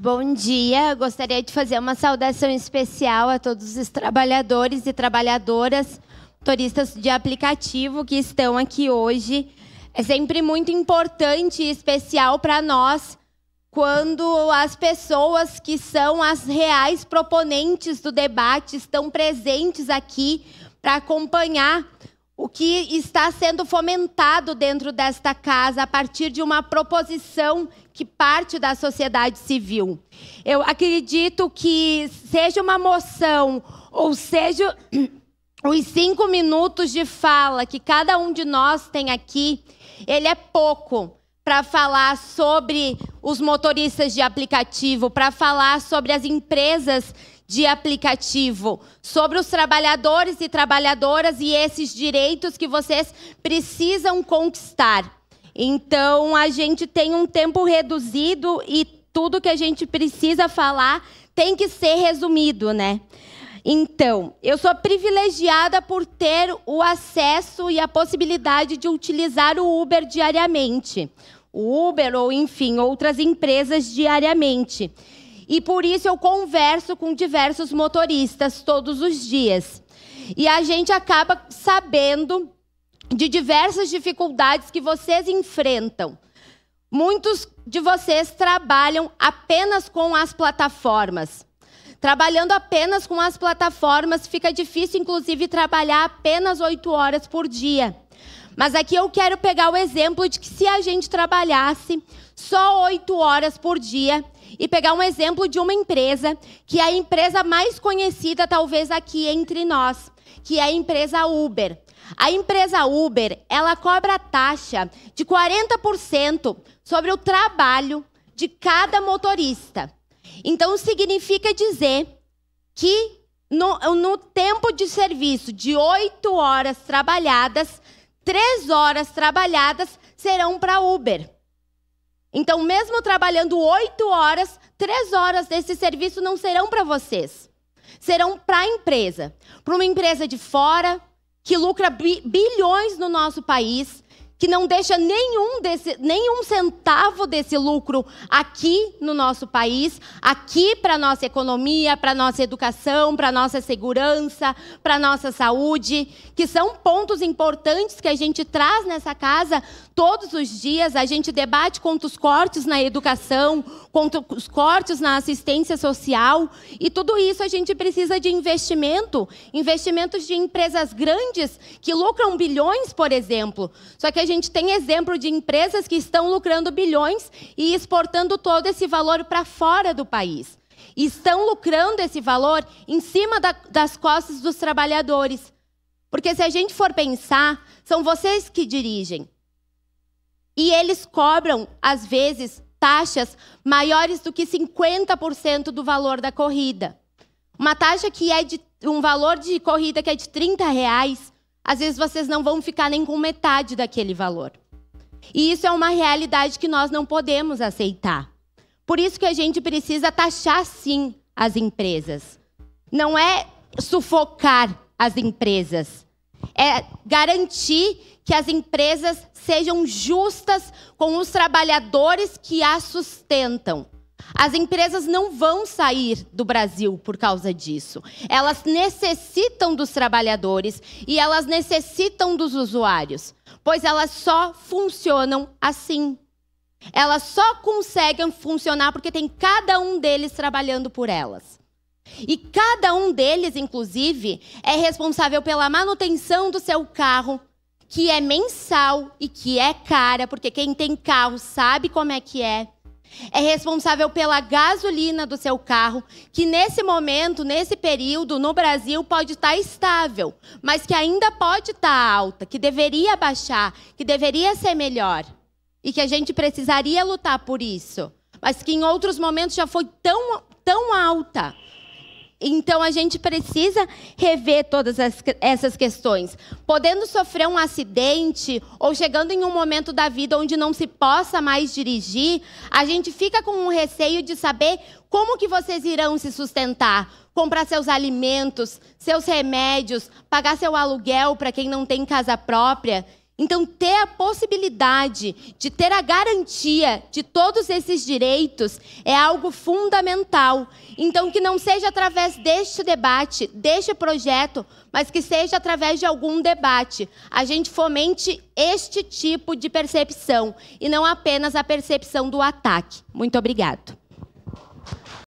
Bom dia, gostaria de fazer uma saudação especial a todos os trabalhadores e trabalhadoras, motoristas de aplicativo que estão aqui hoje. É sempre muito importante e especial para nós quando as pessoas que são as reais proponentes do debate estão presentes aqui para acompanhar o que está sendo fomentado dentro desta casa a partir de uma proposição que parte da sociedade civil. Eu acredito que seja uma moção, ou seja, os 5 minutos de fala que cada um de nós tem aqui, ele é pouco para falar sobre os motoristas de aplicativo, para falar sobre as empresas de aplicativo, sobre os trabalhadores e trabalhadoras e esses direitos que vocês precisam conquistar. Então, a gente tem um tempo reduzido e tudo que a gente precisa falar tem que ser resumido, né? Então, eu sou privilegiada por ter o acesso e a possibilidade de utilizar o Uber diariamente. O Uber ou, enfim, outras empresas diariamente. E por isso eu converso com diversos motoristas todos os dias. E a gente acaba sabendo de diversas dificuldades que vocês enfrentam. Muitos de vocês trabalham apenas com as plataformas. Trabalhando apenas com as plataformas, fica difícil, inclusive, trabalhar apenas 8 horas por dia. Mas aqui eu quero pegar o exemplo de que se a gente trabalhasse só 8 horas por dia, e pegar um exemplo de uma empresa, que é a empresa mais conhecida, talvez, aqui entre nós, que é a empresa Uber. A empresa Uber, ela cobra taxa de 40% sobre o trabalho de cada motorista. Então, significa dizer que no tempo de serviço de 8 horas trabalhadas, 3 horas trabalhadas serão para Uber. Então, mesmo trabalhando 8 horas, 3 horas desse serviço não serão para vocês. Serão para a empresa. Para uma empresa de fora, que lucra bilhões no nosso país, que não deixa nenhum centavo desse lucro aqui no nosso país, aqui para a nossa economia, para a nossa educação, para a nossa segurança, para a nossa saúde, que são pontos importantes que a gente traz nessa casa todos os dias. A gente debate contra os cortes na educação, contra os cortes na assistência social, e tudo isso a gente precisa de investimentos de empresas grandes que lucram bilhões, por exemplo. Só que a gente tem exemplo de empresas que estão lucrando bilhões e exportando todo esse valor para fora do país. E estão lucrando esse valor em cima das costas dos trabalhadores. Porque se a gente for pensar, são vocês que dirigem. E eles cobram, às vezes, taxas maiores do que 50% do valor da corrida. Uma taxa que é de um valor de corrida que é de R$30, às vezes vocês não vão ficar nem com metade daquele valor. E isso é uma realidade que nós não podemos aceitar. Por isso que a gente precisa taxar, sim, as empresas. Não é sufocar as empresas. É garantir que as empresas sejam justas com os trabalhadores que as sustentam. As empresas não vão sair do Brasil por causa disso. Elas necessitam dos trabalhadores e elas necessitam dos usuários, pois elas só funcionam assim. Elas só conseguem funcionar porque tem cada um deles trabalhando por elas. E cada um deles, inclusive, é responsável pela manutenção do seu carro, que é mensal e que é cara, porque quem tem carro sabe como é que é. É responsável pela gasolina do seu carro, que nesse momento, nesse período, no Brasil, pode estar estável, mas que ainda pode estar alta, que deveria baixar, que deveria ser melhor. E que a gente precisaria lutar por isso, mas que em outros momentos já foi tão alta. Então, a gente precisa rever todas essas questões. Podendo sofrer um acidente ou chegando em um momento da vida onde não se possa mais dirigir, a gente fica com um receio de saber como que vocês irão se sustentar, comprar seus alimentos, seus remédios, pagar seu aluguel para quem não tem casa própria. Então, ter a possibilidade de ter a garantia de todos esses direitos é algo fundamental. Então, que não seja através deste debate, deste projeto, mas que seja através de algum debate. A gente fomente este tipo de percepção e não apenas a percepção do ataque. Muito obrigado.